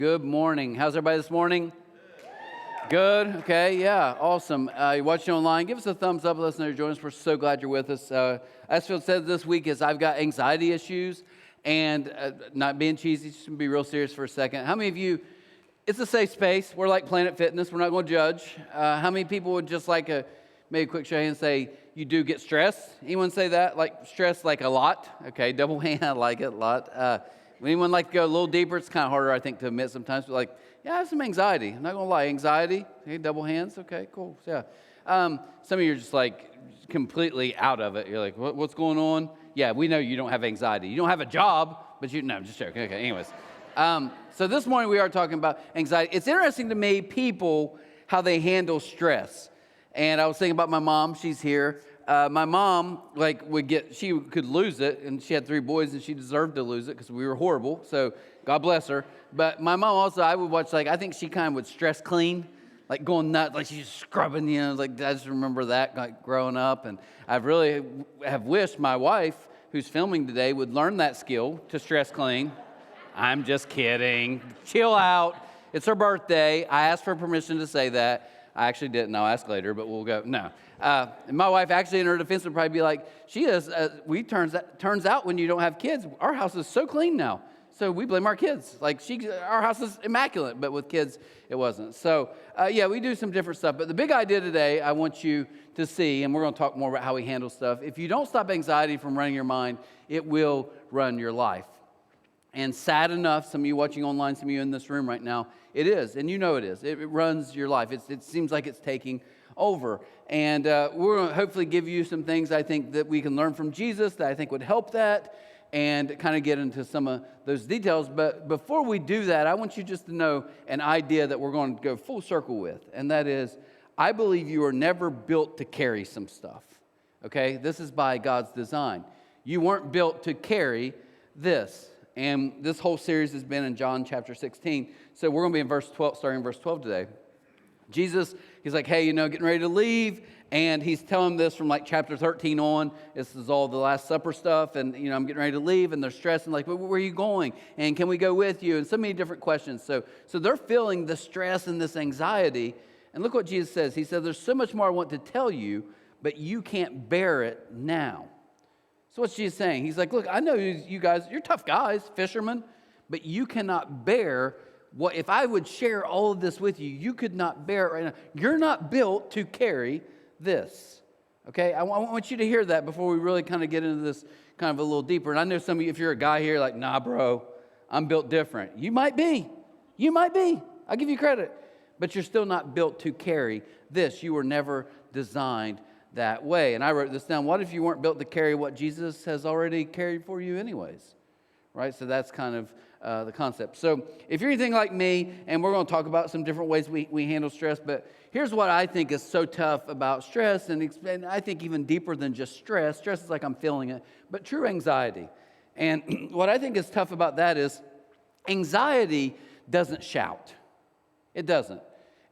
Good morning. How's everybody this morning? Good. Okay. Yeah. Awesome. You're watching online. Give us a thumbs up. Let us know you're joining us. We're so glad you're with us. As Phil said this week, is I've got anxiety issues, and not being cheesy, just to be real serious for a second. How many of you? It's a safe space. We're like Planet Fitness. We're not going to judge. How many people would just like maybe a quick show of hands say you do get stressed? Anyone say that? Like stressed, like a lot? Okay. Double hand. I like it a lot. Would anyone like to go a little deeper? It's kind of harder, I think, to admit sometimes. But yeah, I have some anxiety. I'm not going to lie. Anxiety. Okay, double hands. Okay, cool. Yeah. Some of you are just like completely out of it. You're like, what's going on? Yeah, we know you don't have anxiety. You don't have a job, but no, I'm just joking. Okay, anyways. So this morning we are talking about anxiety. It's interesting to me, people, how they handle stress. And I was thinking about my mom. She's here. My mom, she could lose it, and she had 3 boys, and she deserved to lose it because we were horrible, so God bless her. But my mom also, I would watch, I think she kind of would stress clean, like going nuts, like she's scrubbing, I just remember that growing up, and I really have wished my wife, who's filming today, would learn that skill to stress clean. I'm just kidding. Chill out. It's her birthday. I asked for permission to say that. I actually didn't. I'll ask later, but we'll go. No. And my wife actually in her defense would probably be like, turns out when you don't have kids, our house is so clean now. So we blame our kids. Our house is immaculate, but with kids, it wasn't. So we do some different stuff. But the big idea today, I want you to see, and we're going to talk more about how we handle stuff. If you don't stop anxiety from running your mind, it will run your life. And sad enough, some of you watching online, some of you in this room right now, it is, and you know it is. It runs your life. It seems like it's taking over. And we're going to hopefully give you some things I think that we can learn from Jesus that I think would help that, and kind of get into some of those details. But before we do that, I want you just to know an idea that we're going to go full circle with, and that is, I believe you are never built to carry some stuff, okay? This is by God's design. You weren't built to carry this. And this whole series has been in John chapter 16. So we're going to be in verse 12, starting in verse 12 today. Jesus, he's like, hey, getting ready to leave. And he's telling this from chapter 13 on. This is all the Last Supper stuff. And, I'm getting ready to leave. And they're stressing, where are you going? And can we go with you? And so many different questions. So they're feeling the stress and this anxiety. And look what Jesus says. He says, there's so much more I want to tell you, but you can't bear it now. So what's Jesus saying? He's like, look, I know you guys, you're tough guys, fishermen, but you cannot bear what, if I would share all of this with you, you could not bear it right now. You're not built to carry this, okay? I want you to hear that before we really kind of get into this kind of a little deeper. And I know some of you, if you're a guy here, like, nah, bro, I'm built different. You might be. I'll give you credit. But you're still not built to carry this. You were never designed that way. And I wrote this down. What if you weren't built to carry what Jesus has already carried for you anyways? Right? So that's kind of the concept. So if you're anything like me, and we're going to talk about some different ways we handle stress, but here's what I think is so tough about stress, and I think even deeper than just stress. Stress is like I'm feeling it, but true anxiety. And what I think is tough about that is anxiety doesn't shout. It doesn't.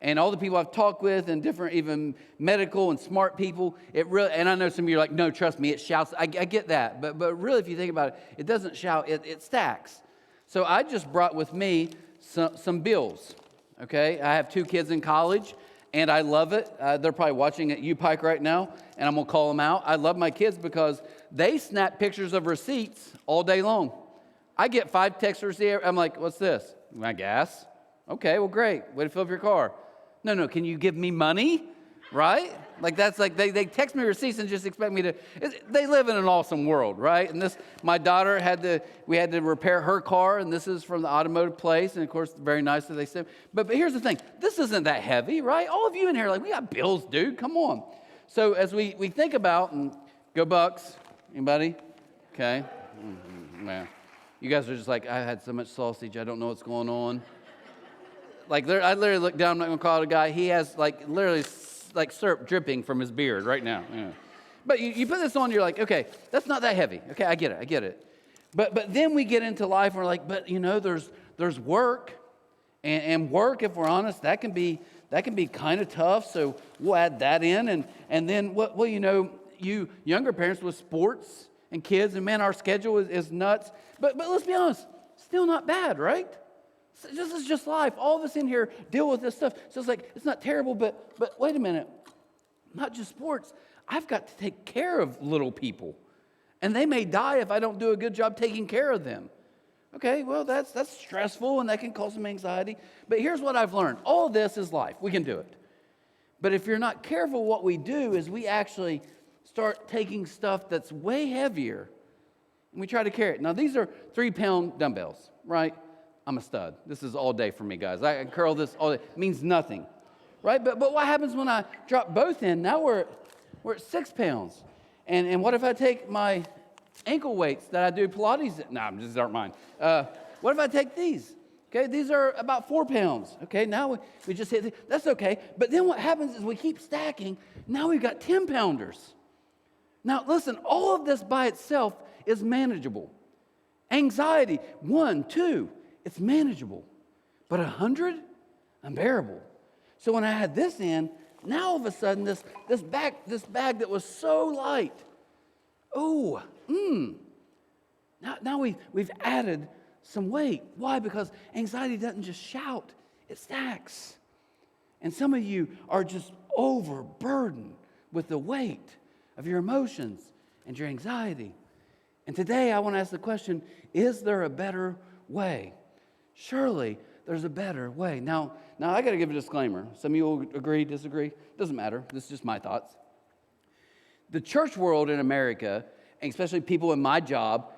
And all the people I've talked with and different even medical and smart people, it really, and I know some of you are like, no, trust me, it shouts. I get that. But really, if you think about it, it doesn't shout, it stacks. So I just brought with me some bills, okay? I have 2 kids in college, and I love it. They're probably watching at UPike right now, and I'm going to call them out. I love my kids because they snap pictures of receipts all day long. I get 5 texters here. I'm like, what's this? My gas? Okay, well, great. Way to fill up your car. No, can you give me money? Right? They text me receipts and just expect me to, they live in an awesome world, right? And my daughter we had to repair her car, and this is from the automotive place, and of course, very nice that they said, but here's the thing, this isn't that heavy, right? All of you in here, we got bills, dude, come on. So as we think about, and go Bucks, anybody? Okay, man, you guys are just like, I had so much sausage, I don't know what's going on. I literally look down, I'm not going to call it a guy. He has literally syrup dripping from his beard right now. Yeah. But you put this on, you're like, okay, that's not that heavy. Okay, I get it. But then we get into life and we're like, but there's work. And work, if we're honest, that can be kind of tough. So we'll add that in. And then, you younger parents with sports and kids, and man, our schedule is nuts. But let's be honest, still not bad, right? This is just life. All of us in here deal with this stuff. So it's like, it's not terrible, but wait a minute. Not just sports. I've got to take care of little people. And they may die if I don't do a good job taking care of them. Okay, well, that's stressful and that can cause some anxiety. But here's what I've learned. All of this is life. We can do it. But if you're not careful, what we do is we actually start taking stuff that's way heavier and we try to carry it. Now, these are 3-pound dumbbells, right? I'm a stud. This is all day for me, guys. I can curl this all day. It means nothing, right? But what happens when I drop both in? Now we're at 6 pounds. And what if I take my ankle weights that I do Pilates? No, these aren't mine. What if I take these? Okay, these are about 4 pounds. Okay, now we just hit, that's okay. But then what happens is we keep stacking. Now we've got 10-pounders. Now listen, all of this by itself is manageable. Anxiety, 1, 2, it's manageable. But 100, unbearable. So when I had this in, now all of a sudden this bag that was so light, now we've added some weight. Why? Because anxiety doesn't just shout, it stacks. And some of you are just overburdened with the weight of your emotions and your anxiety. And today I want to ask the question, is there a better way? Surely there's a better way. Now I got to give a disclaimer. Some of you will agree, disagree. Doesn't matter. This is just my thoughts. The church world in America, and especially people in my job,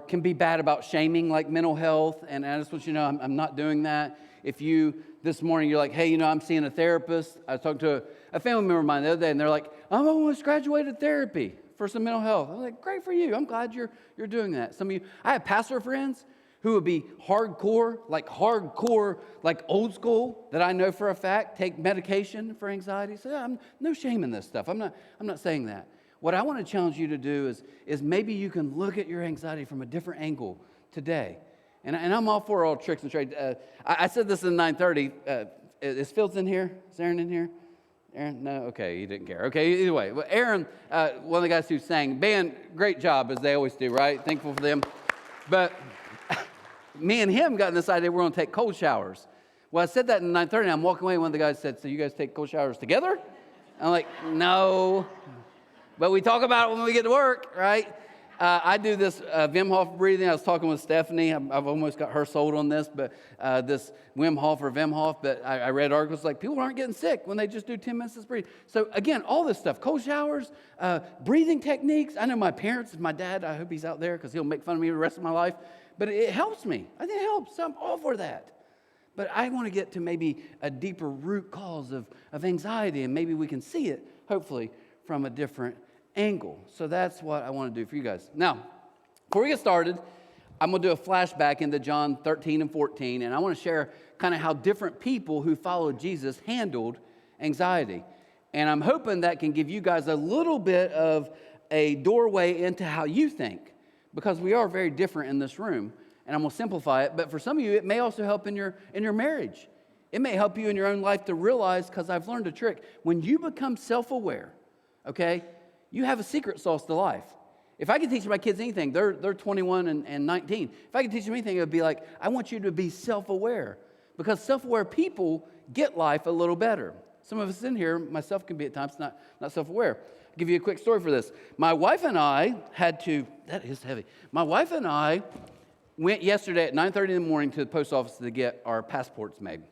can be bad about shaming like mental health. And I just want you to know I'm not doing that. If you, this morning, you're like, hey, I'm seeing a therapist. I was talking to a family member of mine the other day, and they're like, I almost graduated therapy for some mental health. I was like, great for you. I'm glad you're doing that. Some of you, I have pastor friends who would be hardcore, like old school, that I know for a fact, take medication for anxiety. So I'm no shame in this stuff. I'm not saying that. What I want to challenge you to do is maybe you can look at your anxiety from a different angle today. And I'm all for all tricks and trades. I said this in 9:30. Is Fields in here? Is Aaron in here? Aaron? No? Okay, he didn't care. Okay, either way. Well, Aaron, one of the guys who sang, band, great job, as they always do, right? Thankful for them. But me and him got in this idea we're going to take cold showers. Well, I said that in 9:30, and I'm walking away, and one of the guys said, so you guys take cold showers together? I'm like, no. But we talk about it when we get to work, right? I do this Wim Hof breathing. I was talking with Stephanie. I've almost got her sold on this, but this Wim Hof or Wim Hof. But I read articles like people aren't getting sick when they just do 10 minutes of breathing. So again, all this stuff, cold showers, breathing techniques. I know my parents, my dad, I hope he's out there because he'll make fun of me the rest of my life. But it helps me. I think it helps. So I'm all for that. But I want to get to maybe a deeper root cause of anxiety, and maybe we can see it, hopefully, from a different angle. So that's what I want to do for you guys. Now, before we get started, I'm going to do a flashback into John 13 and 14, and I want to share kind of how different people who followed Jesus handled anxiety. And I'm hoping that can give you guys a little bit of a doorway into how you think, because we are very different in this room, and I'm going to simplify it. But for some of you, it may also help in your marriage. It may help you in your own life to realize, because I've learned a trick, when you become self-aware, okay, you have a secret sauce to life. If I could teach my kids anything, they're 21 and 19. If I could teach them anything, it would be like, I want you to be self-aware. Because self-aware people get life a little better. Some of us in here, myself can be at times not self-aware. I'll give you a quick story for this. My wife and I that is heavy. My wife and I went yesterday at 9:30 in the morning to the post office to get our passports made.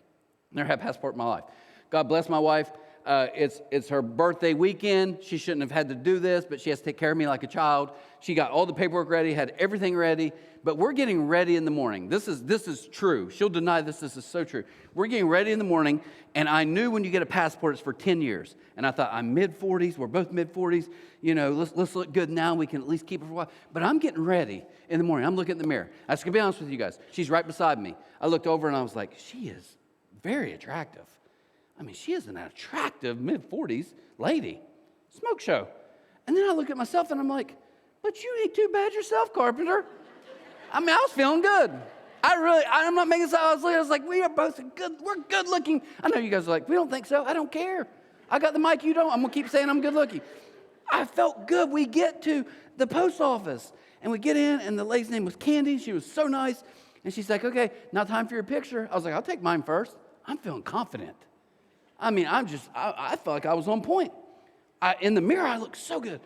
Never had a passport in my life. God bless my wife. It's her birthday weekend. She shouldn't have had to do this, but she has to take care of me like a child. She got all the paperwork ready, had everything ready, but we're getting ready in the morning. This is true. She'll deny this. This is so true. We're getting ready in the morning, and I knew when you get a passport, it's for 10 years. And I thought, I'm mid-40s. We're both mid-40s. Let's look good now. We can at least keep it for a while. But I'm getting ready in the morning. I'm looking in the mirror. I was going to be honest with you guys. She's right beside me. I looked over, and I was like, she is very attractive. I mean, she is an attractive mid-40s lady. Smoke show. And then I look at myself and I'm like, but you ain't too bad yourself, Carpenter. I mean, I was feeling good. I'm not making sense. I was like, we are both we're good looking. I know you guys are like, we don't think so. I don't care. I got the mic, you don't. I'm going to keep saying I'm good looking. I felt good. We get to the post office and we get in, and the lady's name was Candy. She was so nice. And she's like, okay, now time for your picture. I was like, I'll take mine first. I'm feeling confident. I mean, I felt like I was on point. In the mirror, I looked so good.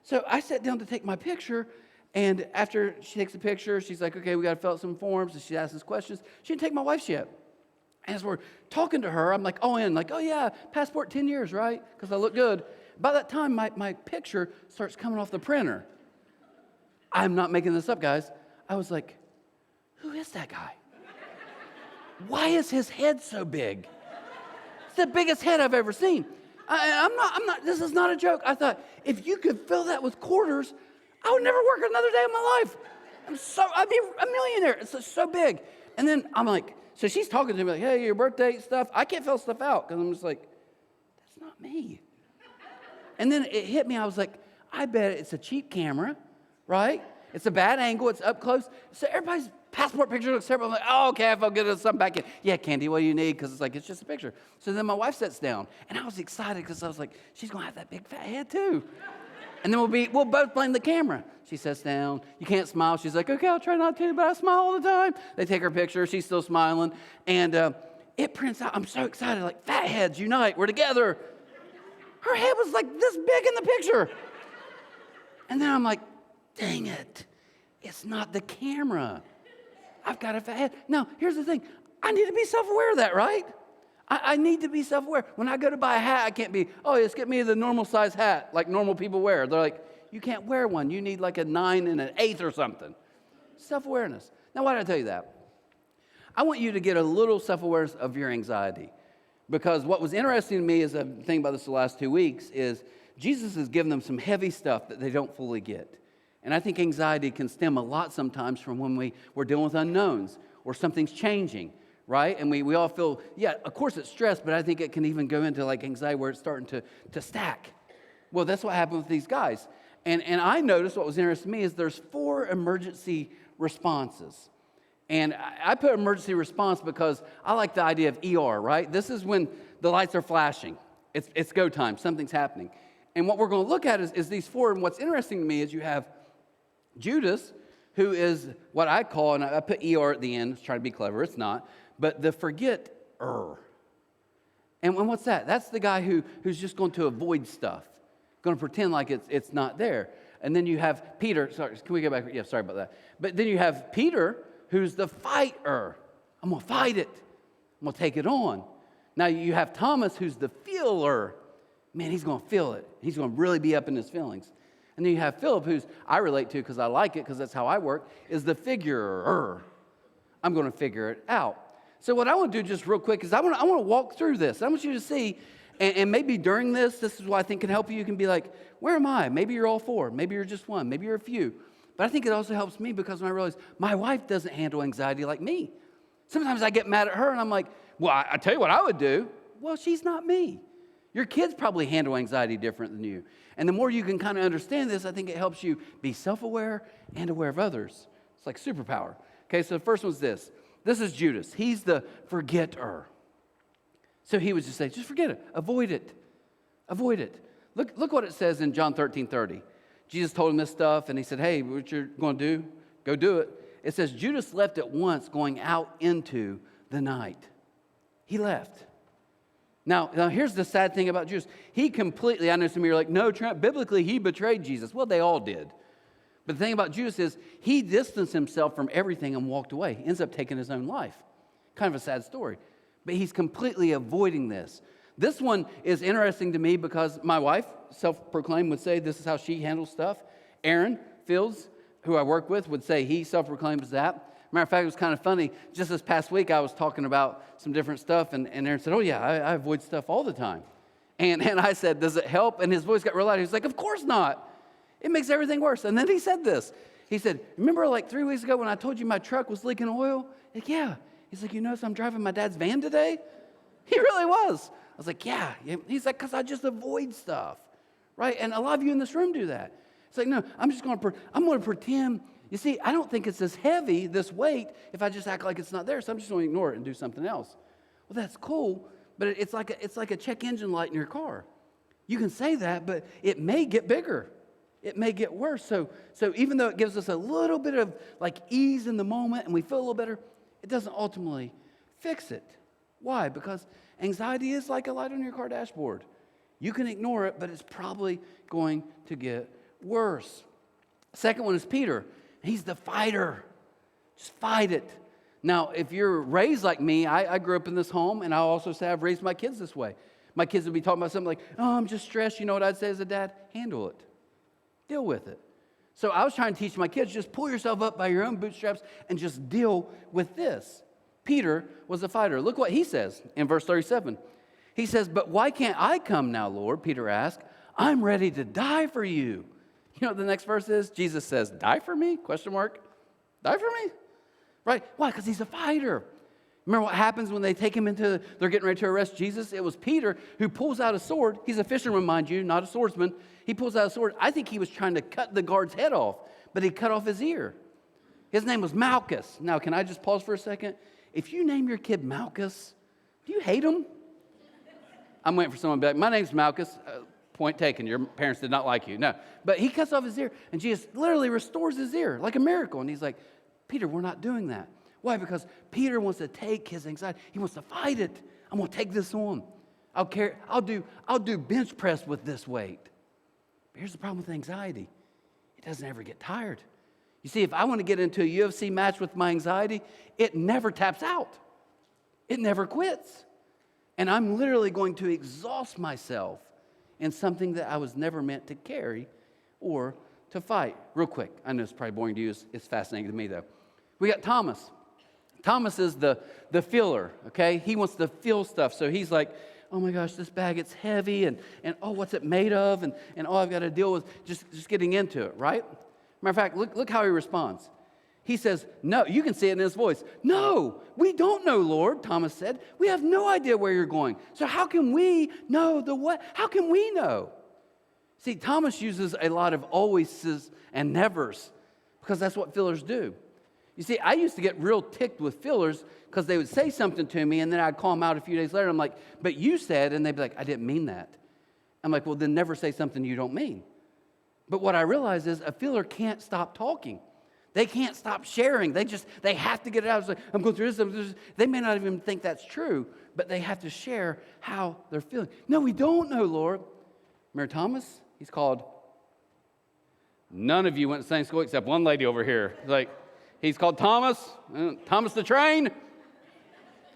So I sat down to take my picture, and after she takes the picture, she's like, okay, we got to fill out some forms, and she asks us questions. She didn't take my wife's yet. As we're talking to her, I'm like, oh yeah, passport 10 years, right? Because I look good. By that time, my picture starts coming off the printer. I'm not making this up, guys. I was like, who is that guy? Why is his head so big? It's the biggest head I've ever seen. I'm not, this is not a joke. I thought, if you could fill that with quarters, I would never work another day of my life. I'd be a millionaire. It's so big. And then I'm like, so she's talking to me like, hey, your birthday stuff. I can't fill stuff out because I'm just like, that's not me. And then it hit me. I was like, I bet it's a cheap camera, right? It's a bad angle. It's up close. So everybody's passport picture looks terrible. I'm like, oh, okay, if I'll get something back in. Yeah, Candy, what do you need? Because it's like, it's just a picture. So then my wife sits down, and I was excited because I was like, she's going to have that big fat head too. And then we'll both blame the camera. She sits down. You can't smile. She's like, okay, I'll try not to, but I smile all the time. They take her picture. She's still smiling. And it prints out. I'm so excited. Like, fat heads unite. We're together. Her head was like this big in the picture. And then I'm like, dang it. It's not the camera. I've got a fat head. Now, here's the thing. I need to be self-aware of that, right? I need to be self-aware. When I go to buy a hat, I can't be, oh, just get me the normal size hat like normal people wear. They're like, you can't wear one. You need like a 9 and an 8 or something. Self-awareness. Now, why did I tell you that? I want you to get a little self-awareness of your anxiety. Because what was interesting to me as I've been thinking about this the last 2 weeks is Jesus has given them some heavy stuff that they don't fully get. And I think anxiety can stem a lot sometimes from when we're dealing with unknowns or something's changing, right? And we all feel, yeah, of course it's stress, but I think it can even go into like anxiety where it's starting to stack. Well, that's what happened with these guys. And I noticed what was interesting to me is there's 4 emergency responses. And I put emergency response because I like the idea of ER, right? This is when the lights are flashing. It's go time. Something's happening. And what we're going to look at is these 4. And what's interesting to me is you have Judas, who is what I call, and I put ER at the end, trying to be clever. It's not. But the forget-er. And what's that? That's the guy who's just going to avoid stuff, going to pretend like it's not there. And then you have Peter. Sorry, can we go back? Yeah, sorry about that. But then you have Peter, who's the fighter. I'm going to fight it. I'm going to take it on. Now you have Thomas, who's the feeler. Man, he's going to feel it. He's going to really be up in his feelings. And then you have Philip, who's I relate to because I like it because that's how I work, is the figurer. I'm going to figure it out. So what I want to do just real quick is I want to walk through this. I want you to see, and maybe during this is what I think can help you. You can be like, where am I? Maybe you're all 4. Maybe you're just 1. Maybe you're a few. But I think it also helps me because when I realize my wife doesn't handle anxiety like me. Sometimes I get mad at her and I'm like, well, I tell you what I would do. Well, she's not me. Your kids probably handle anxiety different than you. And the more you can kind of understand this, I think it helps you be self-aware and aware of others. It's like superpower. Okay, so the first one's this. This is Judas. He's the forgetter. So he would just say, just forget it. Avoid it. Avoid it. Look what it says in John 13:30. Jesus told him this stuff, and he said, hey, what you're going to do, go do it. It says, Judas left at once, going out into the night. He left. Now, here's the sad thing about Judas. He completely, I know some of you are like, no, Trent, biblically, he betrayed Jesus. Well, they all did. But the thing about Judas is he distanced himself from everything and walked away. He ends up taking his own life. Kind of a sad story. But he's completely avoiding this. This one is interesting to me because my wife, self-proclaimed, would say this is how she handles stuff. Aaron Fields, who I work with, would say he self-proclaims that. Matter of fact, it was kind of funny. Just this past week, I was talking about some different stuff, and Aaron said, oh, yeah, I avoid stuff all the time. And I said, does it help? And his voice got real loud. He was like, of course not. It makes everything worse. And then he said this. He said, remember like 3 weeks ago when I told you my truck was leaking oil? Like, yeah. He's like, you notice I'm driving my dad's van today? He really was. I was like, yeah. He's like, because I just avoid stuff, right? And a lot of you in this room do that. It's like, no, I'm going to pretend. You see, I don't think it's as heavy, this weight, if I just act like it's not there. So I'm just going to ignore it and do something else. Well, that's cool, but it's like a check engine light in your car. You can say that, but it may get bigger. it may get worse. So even though it gives us a little bit of like ease in the moment and we feel a little better, it doesn't ultimately fix it. Why? Because anxiety is like a light on your car dashboard. You can ignore it, but it's probably going to get worse. Second one is Peter. He's the fighter. Just fight it. Now, if you're raised like me, I grew up in this home, and I also say I've raised my kids this way. My kids would be talking about something like, oh, I'm just stressed. You know what I'd say as a dad? Handle it. Deal with it. So I was trying to teach my kids, just pull yourself up by your own bootstraps and just deal with this. Peter was a fighter. Look what he says in verse 37. He says, but why can't I come now, Lord? Peter asked. I'm ready to die for you. You know what the next verse is? Jesus says, die for me? Question mark. Die for me? Right? Why? Because he's a fighter. Remember what happens when they take him they're getting ready to arrest Jesus? It was Peter who pulls out a sword. He's a fisherman, mind you, not a swordsman. He pulls out a sword. I think he was trying to cut the guard's head off, but he cut off his ear. His name was Malchus. Now, can I just pause for a second? If you name your kid Malchus, do you hate him? I'm waiting for someone to be like, my name's Malchus. Point taken. Your parents did not like you. No. But he cuts off his ear, and Jesus literally restores his ear like a miracle. And he's like, Peter, we're not doing that. Why? Because Peter wants to take his anxiety. He wants to fight it. I'm going to take this on. I'll do bench press with this weight. But here's the problem with anxiety. It doesn't ever get tired. You see, if I want to get into a UFC match with my anxiety, it never taps out. It never quits. And I'm literally going to exhaust myself in something that I was never meant to carry or to fight. Real quick, I know it's probably boring to you. It's fascinating to me, though. We got Thomas. Thomas is the feeler, okay? He wants to feel stuff. So he's like, oh my gosh, this bag, it's heavy, and oh, what's it made of? And oh, I've got to deal with just getting into it, right? Matter of fact, look how he responds. He says, no, you can see it in his voice. No, we don't know, Lord, Thomas said. We have no idea where you're going. So how can we know the what? How can we know? See, Thomas uses a lot of alwayses and nevers because that's what fillers do. You see, I used to get real ticked with fillers because they would say something to me and then I'd call them out a few days later. I'm like, but you said, and they'd be like, I didn't mean that. I'm like, well, then never say something you don't mean. But what I realize is a filler can't stop talking. They can't stop sharing. They have to get it out. It's like, I'm going through this. They may not even think that's true, but they have to share how they're feeling. No, we don't know, Lord. Remember Thomas? He's called. None of you went to the same school except one lady over here. Like, he's called Thomas. Thomas the train.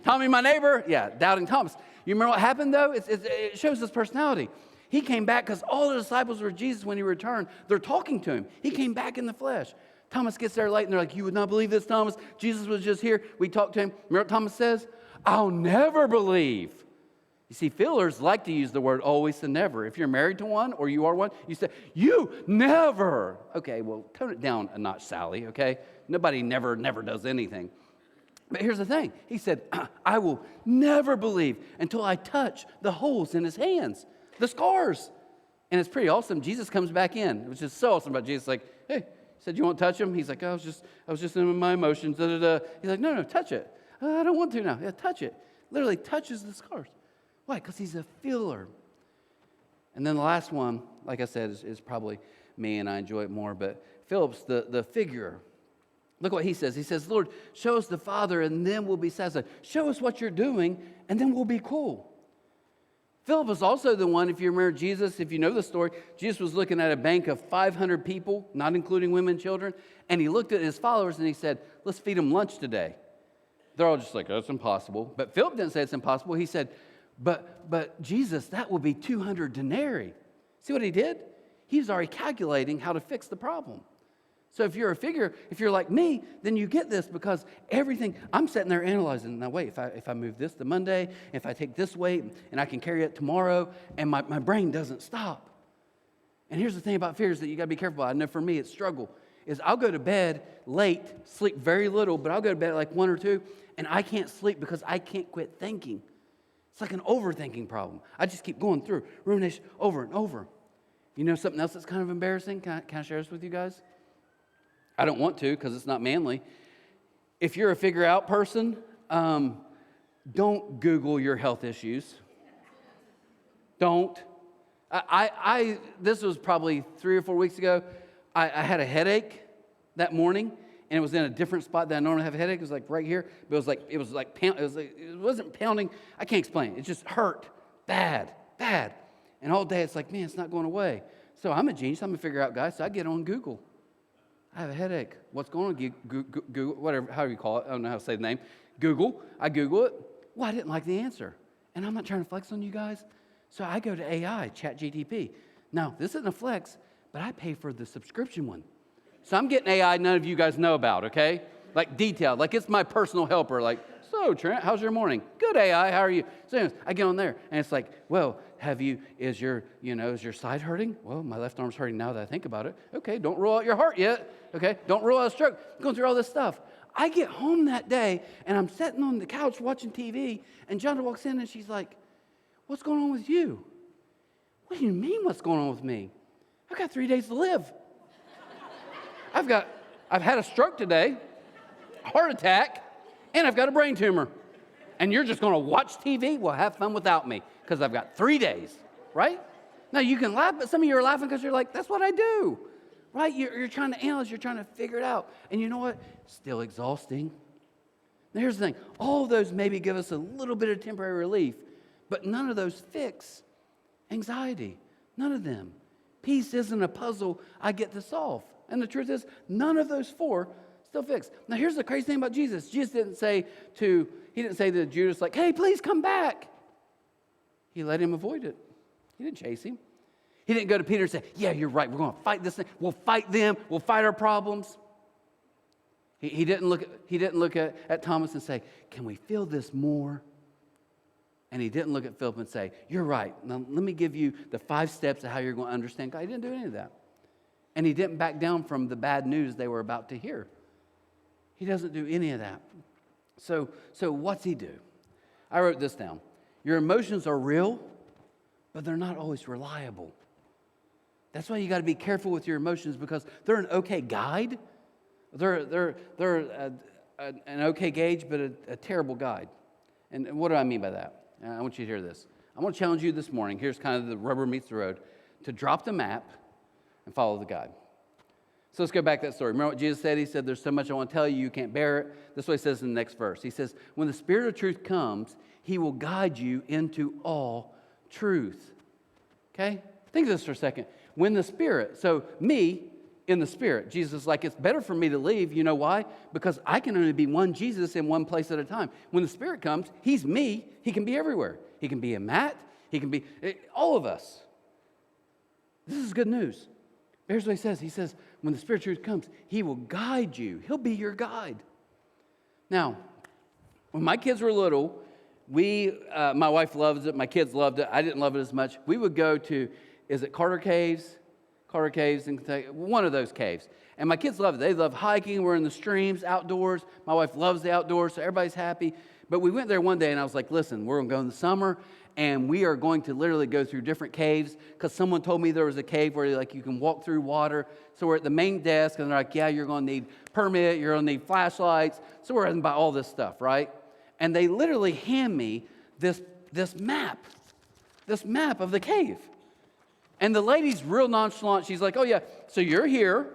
Tommy, my neighbor. Yeah, doubting Thomas. You remember what happened, though? It shows his personality. He came back because all the disciples were Jesus when he returned. They're talking to him. He came back in the flesh. Thomas gets there late, and they're like, you would not believe this, Thomas. Jesus was just here. We talked to him. Remember what Thomas says? I'll never believe. You see, fillers like to use the word always and never. If you're married to one or you are one, you say, you never. Okay, well, tone it down a notch, Sally, okay? Nobody never does anything. But here's the thing. He said, I will never believe until I touch the holes in his hands, the scars. And it's pretty awesome. Jesus comes back in, which is so awesome about Jesus. Like, hey, he said, you won't touch him? He's like, I was just in my emotions. Da, da, da. He's like, no, touch it. I don't want to now. Yeah, touch it. Literally touches the scars. Why? Because he's a feeler. And then the last one, like I said, is probably me, and I enjoy it more. But Philip's the figure. Look what he says. He says, Lord, show us the Father, and then we'll be satisfied. Show us what you're doing, and then we'll be cool. Philip was also the one, if you remember Jesus, if you know the story, Jesus was looking at a bank of 500 people, not including women and children, and he looked at his followers and he said, let's feed them lunch today. They're all just like, oh, it's impossible. But Philip didn't say it's impossible. He said, but Jesus, that will be 200 denarii. See what he did? He was already calculating how to fix the problem. So if you're a figure, if you're like me, then you get this because everything, I'm sitting there analyzing, now wait, if I move this to Monday, if I take this weight and I can carry it tomorrow, and my brain doesn't stop. And here's the thing about fears that you got to be careful about. I know for me it's struggle, is I'll go to bed late, sleep very little, but I'll go to bed at like 1 or 2, and I can't sleep because I can't quit thinking. It's like an overthinking problem. I just keep going through rumination over and over. You know something else that's kind of embarrassing? Can I share this with you guys? I don't want to because it's not manly. If you're a figure out person, don't Google your health issues. Don't. This was probably 3 or 4 weeks ago. I had a headache that morning, and it was in a different spot than I normally have a headache. It was like right here, but it wasn't pounding. I can't explain. It just hurt bad. And all day it's like, man, it's not going away. So I'm a genius. I'm gonna figure out, guys. So I get on Google. I have a headache. What's going on? Google, whatever, however you call it. I don't know how to say the name. Google. I Google it. Well, I didn't like the answer. And I'm not trying to flex on you guys. So I go to AI, ChatGPT. Now, this isn't a flex, but I pay for the subscription one. So I'm getting AI none of you guys know about, okay? Like detailed. Like it's my personal helper. Like, so Trent, how's your morning? Good, AI, how are you? So anyways, I get on there, and it's like, well, is your side hurting? Well, my left arm's hurting now that I think about it. Okay, don't rule out your heart yet. Okay, don't rule out a stroke. Going through all this stuff. I get home that day, and I'm sitting on the couch watching TV, and John walks in, and she's like, what's going on with you? What do you mean what's going on with me? I've got 3 days to live. I've had a stroke today, heart attack, and I've got a brain tumor. And you're just going to watch TV? Well, have fun without me, because I've got 3 days, right? Now, you can laugh, but some of you are laughing because you're like, that's what I do, right? You're trying to analyze, you're trying to figure it out. And you know what? Still exhausting. Now, here's the thing. All of those maybe give us a little bit of temporary relief, but none of those fix anxiety. None of them. Peace isn't a puzzle I get to solve. And the truth is, none of those 4 still fix. Now, here's the crazy thing about Jesus. Jesus didn't say to Judas, like, hey, please come back. He let him avoid it. He didn't chase him. He didn't go to Peter and say, yeah, you're right. We're going to fight this thing. We'll fight them. We'll fight our problems. He didn't look at Thomas and say, can we feel this more? And he didn't look at Philip and say, you're right. Now, let me give you the 5 steps of how you're going to understand God. He didn't do any of that. And he didn't back down from the bad news they were about to hear. He doesn't do any of that. So what's he do? I wrote this down. Your emotions are real, but they're not always reliable. That's why you got to be careful with your emotions, because they're an okay guide. They're an okay gauge, but a terrible guide. And what do I mean by that? I want you to hear this. I want to challenge you this morning. Here's kind of the rubber meets the road. To drop the map and follow the guide. So let's go back to that story. Remember what Jesus said? He said, there's so much I want to tell you, you can't bear it. This is what he says in the next verse. He says, when the Spirit of truth comes, he will guide you into all truth. Okay? Think of this for a second. When the Spirit, so me in the Spirit, Jesus is like, it's better for me to leave. You know why? Because I can only be one Jesus in one place at a time. When the Spirit comes, he's me. He can be everywhere. He can be in Matt. He can be all of us. This is good news. Here's what he says. He says, when the Spirit of truth comes, he will guide you. He'll be your guide. Now, when my kids were little, my wife loves it. My kids loved it. I didn't love it as much. We would go to, is it Carter Caves? Carter Caves in Kentucky, one of those caves. And my kids love it. They love hiking. We're in the streams, outdoors. My wife loves the outdoors, so everybody's happy. But we went there one day, and I was like, listen, we're going to go in the summer, and we are going to literally go through different caves, because someone told me there was a cave where you can walk through water. So we're at the main desk, and they're like, yeah, you're going to need permit, you're going to need flashlights. So we're going to buy all this stuff, right? And they literally hand me this map of the cave. And the lady's real nonchalant. She's like, oh, yeah, so you're here,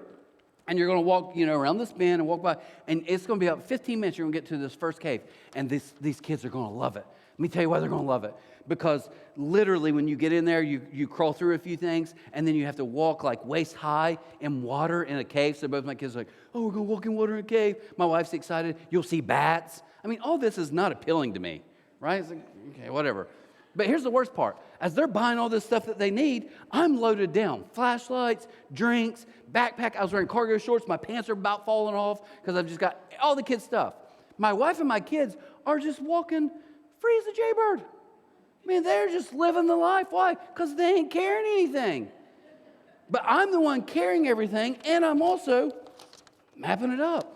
and you're going to walk, around this bend and walk by, and it's going to be about 15 minutes. You're going to get to this first cave, and these kids are going to love it. Let me tell you why they're going to love it. Because literally when you get in there, you crawl through a few things, and then you have to walk like waist high in water in a cave. So both my kids are like, oh, we're going to walk in water in a cave. My wife's excited. You'll see bats. I mean, all this is not appealing to me, right? It's like, okay, whatever. But here's the worst part. As they're buying all this stuff that they need, I'm loaded down. Flashlights, drinks, backpack. I was wearing cargo shorts. My pants are about falling off because I've just got all the kids' stuff. My wife and my kids are just walking free as a jaybird. I mean, they're just living the life. Why? Because they ain't carrying anything. But I'm the one carrying everything, and I'm also mapping it up.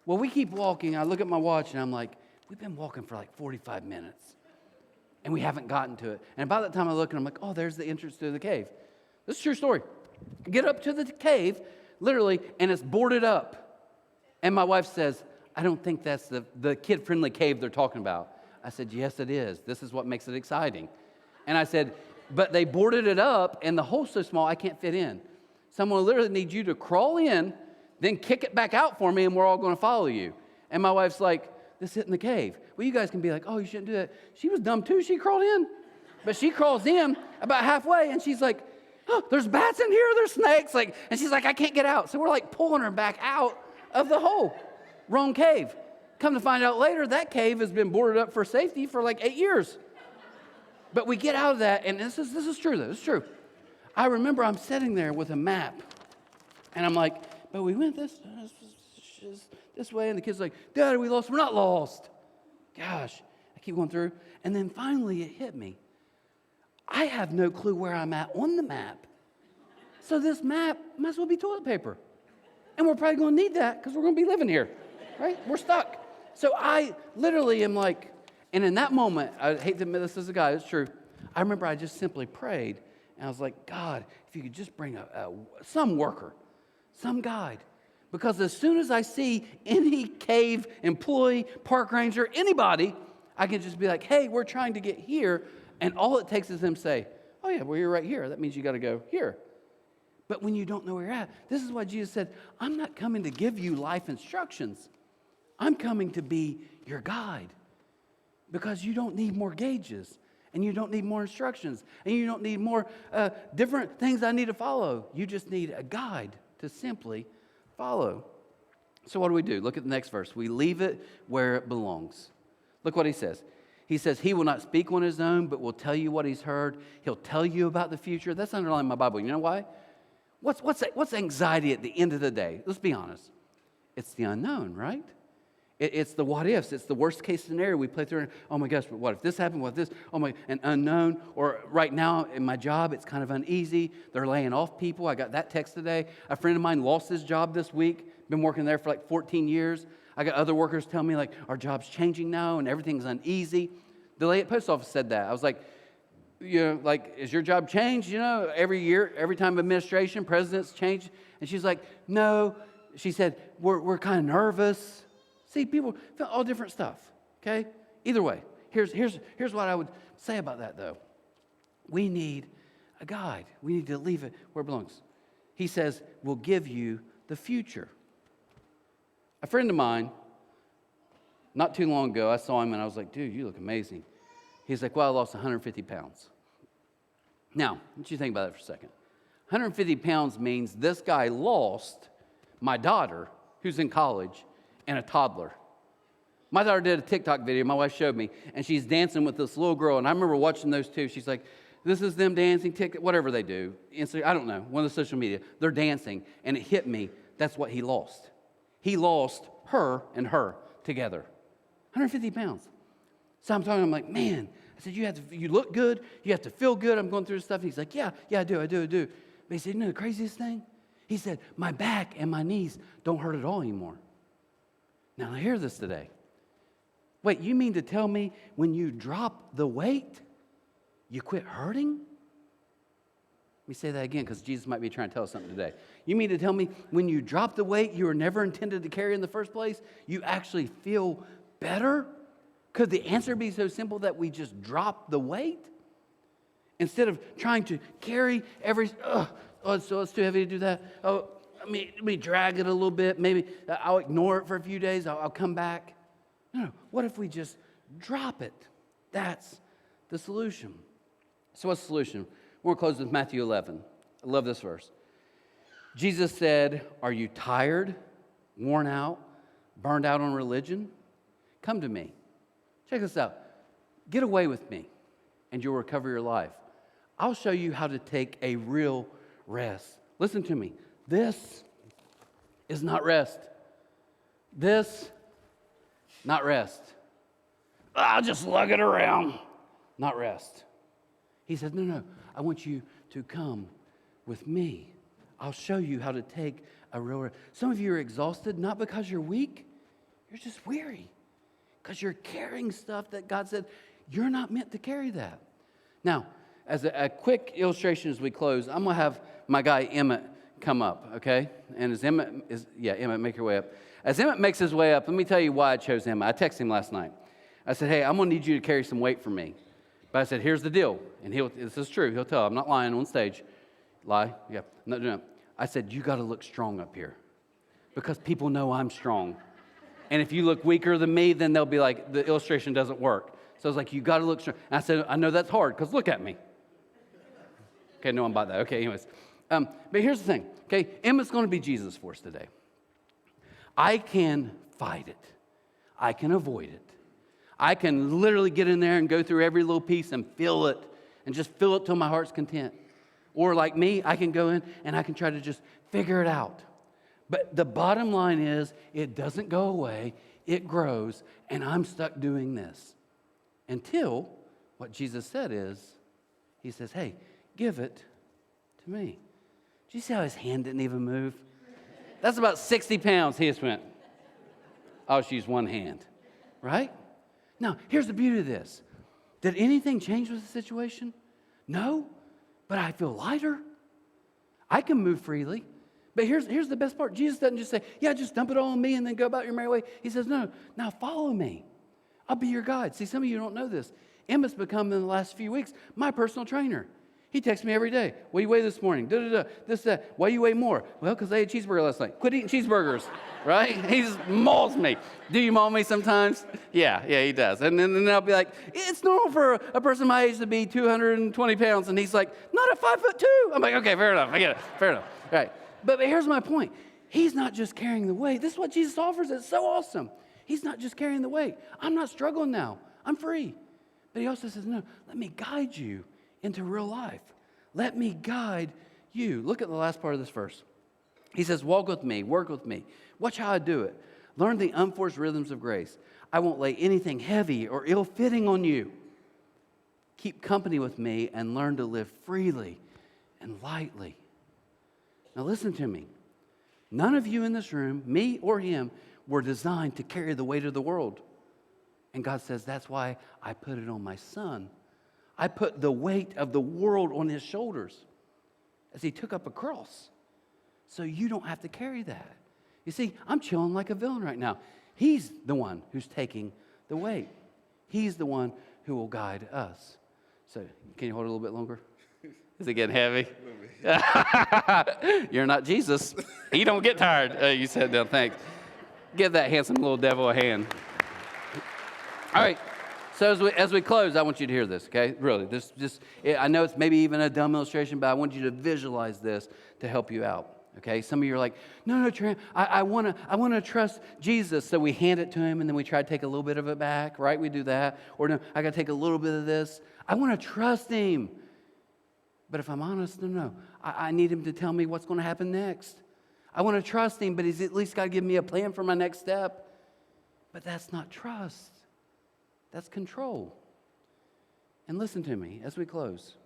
Well, we keep walking. I look at my watch, and I'm like, we've been walking for like 45 minutes. And we haven't gotten to it. And by that time I look and I'm like, oh, there's the entrance to the cave. This is a true story. I get up to the cave, literally, and it's boarded up. And my wife says, I don't think that's the kid-friendly cave they're talking about. I said, yes, it is. This is what makes it exciting. And I said, But they boarded it up, and the hole's so small I can't fit in. Someone literally needs you to crawl in, then kick it back out for me, and we're all going to follow you. And my wife's like, this hit in the cave. Well, you guys can be like, oh, you shouldn't do that. She was dumb too. She crawled in. But she crawls in about halfway, and she's like, oh, there's bats in here. There's snakes. And she's like, I can't get out. So we're like pulling her back out of the hole. Wrong cave. Come to find out later, that cave has been boarded up for safety for like 8 years. But we get out of that, and this is true, though. It's true. I remember I'm sitting there with a map, and I'm like, but we went this way, and the kid's like, Dad, are we lost? We're not lost. Gosh, I keep going through, and then finally it hit me. I have no clue where I'm at on the map, so this map might as well be toilet paper, and we're probably going to need that because we're going to be living here, right? We're stuck. So I literally am like, and in that moment, I hate to admit this as a guy, it's true. I remember I just simply prayed, and I was like, God, if you could just bring some worker, some guide. Because as soon as I see any cave employee, park ranger, anybody, I can just be like, hey, we're trying to get here. And all it takes is them say, oh, yeah, well, you're right here. That means you got to go here. But when you don't know where you're at, this is why Jesus said, I'm not coming to give you life instructions. I'm coming to be your guide. Because you don't need more gauges, and you don't need more instructions, and you don't need more different things I need to follow. You just need a guide to simply follow. So what do? Look at the next verse. We leave it where it belongs. Look what he says. He says, he will not speak on his own, but will tell you what he's heard. He'll tell you about the future. That's underlined in my Bible. You know why? What's anxiety at the end of the day? Let's be honest. It's the unknown, right? It's the what ifs. It's the worst case scenario we play through. Oh my gosh, what if this happened? What if this? Oh my, an unknown. Or right now in my job, it's kind of uneasy. They're laying off people. I got that text today. A friend of mine lost his job this week. Been working there for like 14 years. I got other workers tell me like our job's changing now and everything's uneasy. The lady at post office said that. I was like, like, is your job changed? Every year, every time administration, presidents change. And she's like, no. She said, we're kind of nervous. See, people feel all different stuff, okay? Either way, here's what I would say about that, though. We need a guide. We need to leave it where it belongs. He says, we'll give you the future. A friend of mine, not too long ago, I saw him, and I was like, dude, you look amazing. He's like, well, I lost 150 pounds. Now, I want you to think about that for a second. 150 pounds means this guy lost my daughter, who's in college, and a toddler. My daughter did a TikTok video, my wife showed me, and she's dancing with this little girl, and I remember watching those two. She's like, this is them dancing, TikTok, whatever they do. I don't know, one of the social media. They're dancing, and it hit me. That's what he lost. He lost her and her together. 150 pounds. So I'm like, man. I said, you look good. You have to feel good. I'm going through this stuff. And he's like, yeah, I do. But he said, the craziest thing? He said, my back and my knees don't hurt at all anymore. Now, I hear this today. Wait, you mean to tell me when you drop the weight, you quit hurting? Let me say that again because Jesus might be trying to tell us something today. You mean to tell me when you drop the weight you were never intended to carry in the first place, you actually feel better? Could the answer be so simple that we just drop the weight? Instead of trying to carry so it's too heavy to do that. Oh, let me drag it a little bit. Maybe I'll ignore it for a few days. I'll come back. No, what if we just drop it? That's the solution. So what's the solution? We're going to close with Matthew 11. I love this verse. Jesus said, are you tired, worn out, burned out on religion? Come to me. Check this out. Get away with me, and you'll recover your life. I'll show you how to take a real rest. Listen to me. This is not rest. This, not rest. I'll just lug it around. Not rest. He said, no, I want you to come with me. I'll show you how to take a real rest. Some of you are exhausted, not because you're weak. You're just weary. Because you're carrying stuff that God said, you're not meant to carry that. Now, as a quick illustration as we close, I'm going to have my guy Emmett come up, okay? And as Emmett make your way up. As Emmett makes his way up, let me tell you why I chose Emmett. I texted him last night. I said, hey, I'm going to need you to carry some weight for me. But I said, here's the deal. And this is true. He'll tell. I'm not lying on stage. Lie? Yeah. No. I said, you got to look strong up here because people know I'm strong. And if you look weaker than me, then they'll be like, the illustration doesn't work. So I was like, you got to look strong. And I said, I know that's hard because look at me. Okay, no one bought that. Okay, anyways. But here's the thing. Okay, Emma's going to be Jesus for us today. I can fight it. I can avoid it. I can literally get in there and go through every little piece and feel it and just feel it till my heart's content. Or like me, I can go in and I can try to just figure it out. But the bottom line is it doesn't go away. It grows, and I'm stuck doing this. Until what Jesus said is, he says, hey, give it to me. Did you see how his hand didn't even move? That's about 60 pounds he just went, I'll just use one hand, right? Now, here's the beauty of this. Did anything change with the situation? No, but I feel lighter. I can move freely. But here's the best part. Jesus doesn't just say, yeah, just dump it all on me and then go about your merry way. He says, no, now follow me. I'll be your guide. See, some of you don't know this. Emma's become, in the last few weeks, my personal trainer. He texts me every day. What do you weigh this morning? This, that. Why do you weigh more? Well, because I ate a cheeseburger last night. Quit eating cheeseburgers, right? He just mauls me. Do you maul me sometimes? Yeah, he does. And then I'll be like, it's normal for a person my age to be 220 pounds. And he's like, not at 5'2". I'm like, okay, fair enough. I get it. Fair enough. All right. But here's my point. He's not just carrying the weight. This is what Jesus offers. It's so awesome. He's not just carrying the weight. I'm not struggling now. I'm free. But he also says, no, let me guide you into real life. Let me guide you. Look at the last part of this verse. He says, walk with me, work with me. Watch how I do it. Learn the unforced rhythms of grace. I won't lay anything heavy or ill-fitting on you. Keep company with me and learn to live freely and lightly. Now listen to me. None of you in this room, me or him, were designed to carry the weight of the world. And God says, that's why I put it on my son. I put the weight of the world on his shoulders as he took up a cross. So you don't have to carry that. You see, I'm chilling like a villain right now. He's the one who's taking the weight. He's the one who will guide us. So can you hold it a little bit longer? Is it getting heavy? You're not Jesus. He don't get tired. You said no, thanks. Give that handsome little devil a hand. All right. So as we close, I want you to hear this, okay? Really, I know it's maybe even a dumb illustration, but I want you to visualize this to help you out, okay? Some of you are like, no, Trent, I want to trust Jesus. So we hand it to him, and then we try to take a little bit of it back, right? We do that. Or no, I got to take a little bit of this. I want to trust him. But if I'm honest, no. I need him to tell me what's going to happen next. I want to trust him, but he's at least got to give me a plan for my next step. But that's not trust. That's control. And listen to me as we close.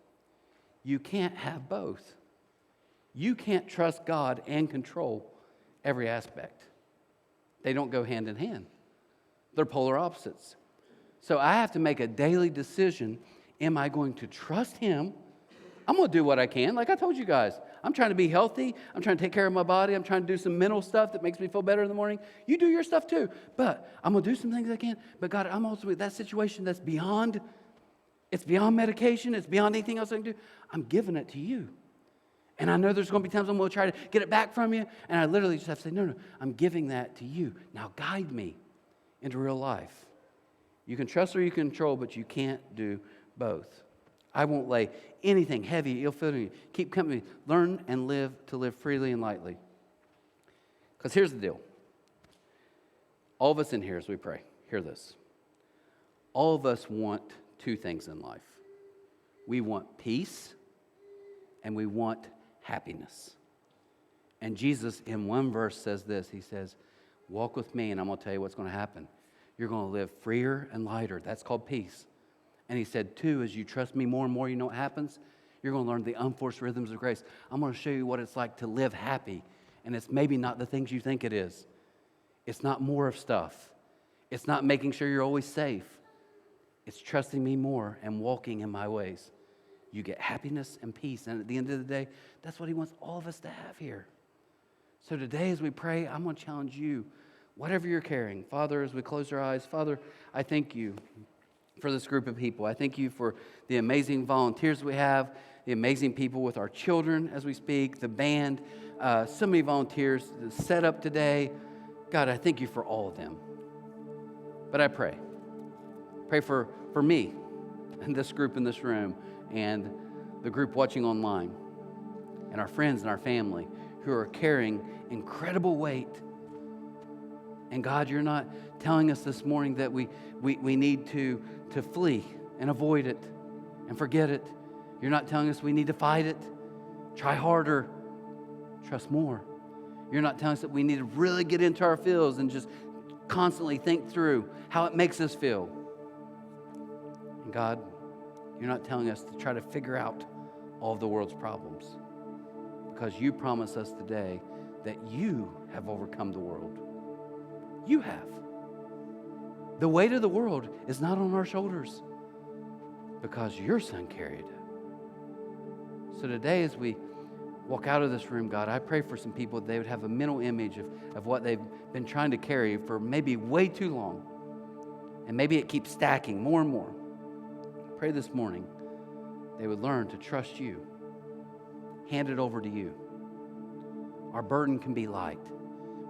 You can't have both. You can't trust God and control every aspect. They don't go hand in hand. They're polar opposites. So I have to make a daily decision. Am I going to trust him? I'm going to do what I can. Like I told you guys, I'm trying to be healthy. I'm trying to take care of my body. I'm trying to do some mental stuff that makes me feel better in the morning. You do your stuff too. But I'm going to do some things I can. But God, I'm also with that situation that's beyond, it's beyond medication. It's beyond anything else I can do. I'm giving it to you. And I know there's going to be times I'm going to try to get it back from you. And I literally just have to say, no, I'm giving that to you. Now guide me into real life. You can trust or you can control, but you can't do both. I won't lay anything heavy, ill-fitting you. Keep company. Learn and live to live freely and lightly. Because here's the deal. All of us in here as we pray, hear this. All of us want two things in life. We want peace and we want happiness. And Jesus in one verse says this. He says, walk with me and I'm going to tell you what's going to happen. You're going to live freer and lighter. That's called peace. And he said, two, as you trust me more and more, you know what happens? You're going to learn the unforced rhythms of grace. I'm going to show you what it's like to live happy. And it's maybe not the things you think it is. It's not more of stuff. It's not making sure you're always safe. It's trusting me more and walking in my ways. You get happiness and peace. And at the end of the day, that's what he wants all of us to have here. So today as we pray, I'm going to challenge you, whatever you're carrying. Father, as we close our eyes, Father, I thank you for this group of people. I thank you for the amazing volunteers we have, the amazing people with our children as we speak, the band, so many volunteers, the setup today. God, I thank you for all of them. But I pray for me and this group in this room and the group watching online and our friends and our family who are carrying incredible weight. And God, you're not telling us this morning that we need to flee and avoid it and forget it. You're not telling us we need to fight it, try harder, trust more. You're not telling us that we need to really get into our feels and just constantly think through how it makes us feel. And God, you're not telling us to try to figure out all of the world's problems, because you promise us today that you have overcome the world. You have. The weight of the world is not on our shoulders because your son carried it. So today, as we walk out of this room, God, I pray for some people that they would have a mental image of what they've been trying to carry for maybe way too long. And maybe it keeps stacking more and more. I pray this morning they would learn to trust you, hand it over to you. Our burden can be light.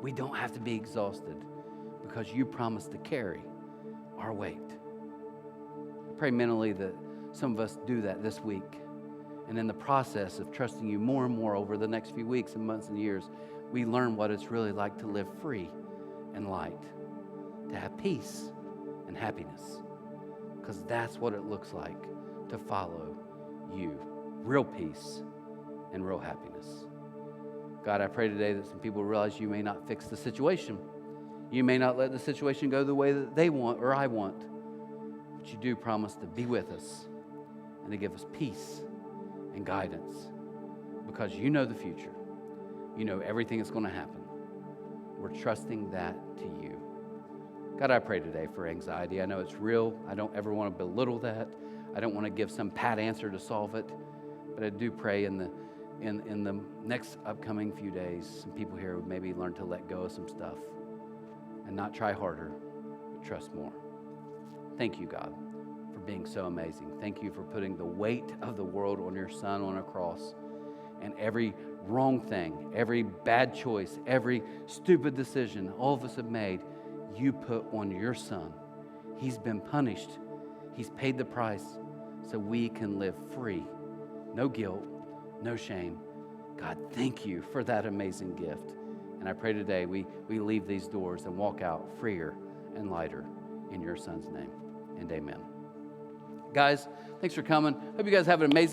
We don't have to be exhausted because you promised to carry our weight. I pray mentally that some of us do that this week. And in the process of trusting you more and more over the next few weeks and months and years, we learn what it's really like to live free and light, to have peace and happiness, because that's what it looks like to follow you. Real peace and real happiness. God, I pray today that some people realize you may not fix the situation. You may not let the situation go the way that they want or I want, but you do promise to be with us and to give us peace and guidance, because you know the future. You know everything that's going to happen. We're trusting that to you. God, I pray today for anxiety. I know it's real. I don't ever want to belittle that. I don't want to give some pat answer to solve it, but I do pray in the next upcoming few days, some people here would maybe learn to let go of some stuff and not try harder, but trust more. Thank you, God, for being so amazing. Thank you for putting the weight of the world on your son on a cross, and every wrong thing, every bad choice, every stupid decision all of us have made, you put on your son. He's been punished. He's paid the price so we can live free. No guilt, no shame. God, thank you for that amazing gift. And I pray today we leave these doors and walk out freer and lighter in your son's name. And amen. Guys, thanks for coming. Hope you guys have an amazing